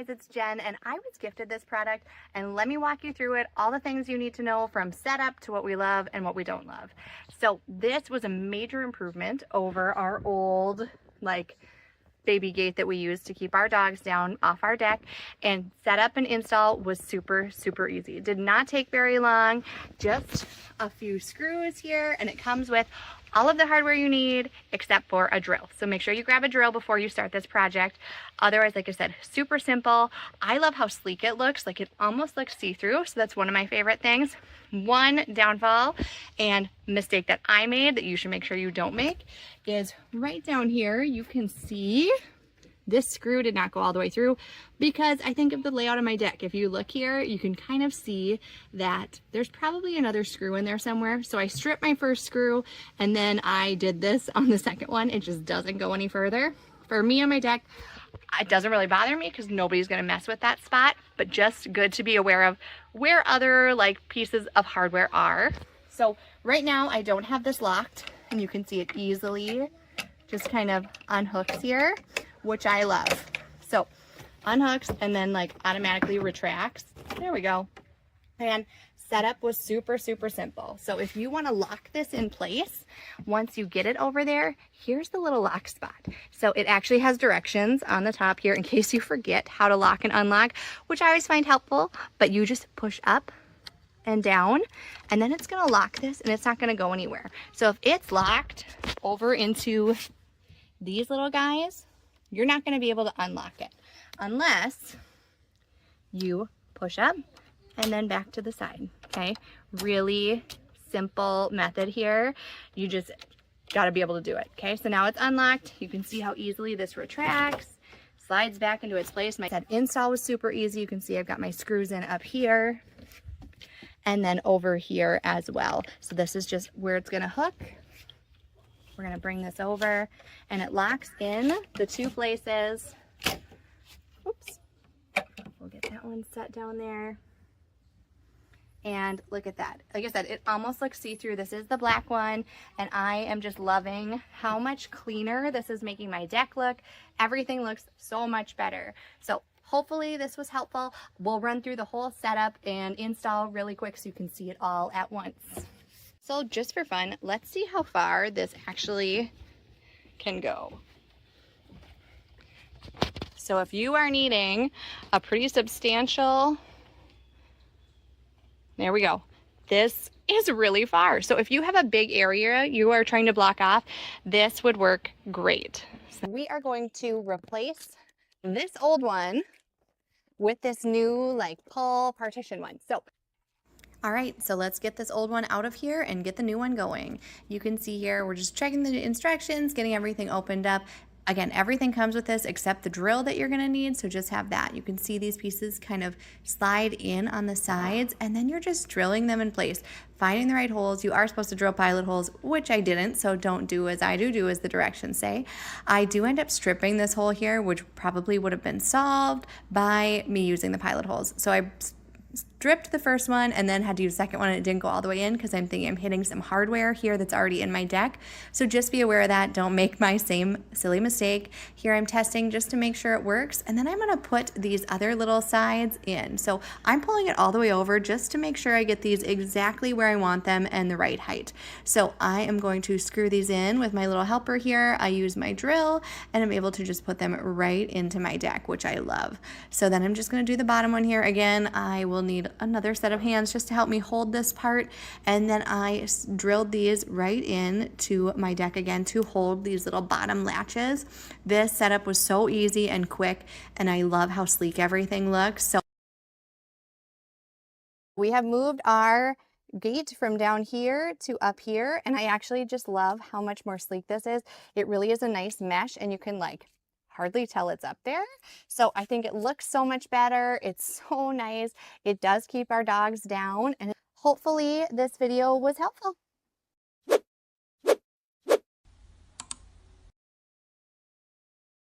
guys, it's Jen, and I was gifted this product, and let me walk you through it, all the things you need to know from setup to what we love and what we don't love. So this was a major improvement over our old, like, baby gate that we use to keep our dogs down off our deck, and setup and install was super easy. It did not take very long, just a few screws here, and it comes with all of the hardware you need except for a drill. So make sure you grab a drill before you start this project. Otherwise, like I said, super simple. I love how sleek it looks. Like, it almost looks see-through, so that's one of my favorite things. One downfall and mistake that I made that you should make sure you don't make is right down here. You can see this screw did not go all the way through because I think of the layout of my deck. If you look here, you can kind of see that there's probably another screw in there somewhere. So I stripped my first screw and then I did this on the second one. It just doesn't go any further. For me on my deck, it doesn't really bother me because nobody's going to mess with that spot, but just good to be aware of where other like pieces of hardware are. So right now I don't have this locked, and you can see it easily just kind of unhooks here, which I love. So unhooks and then like automatically retracts. There we go. And setup was super simple. So if you want to lock this in place, once you get it over there, here's the little lock spot. So it actually has directions on the top here in case you forget how to lock and unlock, which I always find helpful, but you just push up and down, and then it's going to lock this, and it's not going to go anywhere. So if it's locked over into these little guys, you're not going to be able to unlock it unless you push up and then back to the side. Okay, really simple method here. You just got to be able to do it. Okay, so now it's unlocked. You can see how easily this retracts, slides back into its place. My install was super easy. You can see I've got my screws in up here and then over here as well. So this is just where it's going to hook. We're going to bring this over and it locks in the two places. Oops. We'll get that one set down there. And look at that. Like I said, it almost looks see-through. This is the black one, and I am just loving how much cleaner this is making my deck look. Everything looks so much better. So hopefully this was helpful. We'll run through the whole setup and install really quick so you can see it all at once. So just for fun, let's see how far this actually can go. So if you are needing a pretty substantial, there we go. This is really far. So if you have a big area you are trying to block off, this would work great. So we are going to replace this old one with this new like pull partition one. So all right, so let's get this old one out of here and get the new one going. You can see here, we're just checking the instructions, getting everything opened up. Again, everything comes with this except the drill that you're gonna need, so just have that. You can see these pieces kind of slide in on the sides, and then you're just drilling them in place, finding the right holes. You are supposed to drill pilot holes, which I didn't, so don't do as I do as the directions say. I do end up stripping this hole here, which probably would have been solved by me using the pilot holes. So I stripped the first one and then had to use the second one, and it didn't go all the way in because I'm thinking I'm hitting some hardware here that's already in my deck. So just be aware of that. Don't make my same silly mistake. Here I'm testing just to make sure it works, and then I'm going to put these other little sides in. So I'm pulling it all the way over just to make sure I get these exactly where I want them and the right height. So I am going to screw these in with my little helper here. I use my drill and I'm able to just put them right into my deck, which I love. So then I'm just going to do the bottom one here. Again, I will need another set of hands just to help me hold this part, and then I drilled these right in to my deck again to hold these little bottom latches. This setup was so easy and quick, and I love how sleek everything looks. So we have moved our gate from down here to up here, and I actually just love how much more sleek this is. It really is a nice mesh, and you can like hardly tell it's up there. So I think it looks so much better. It's so nice. It does keep our dogs down, and hopefully this video was helpful.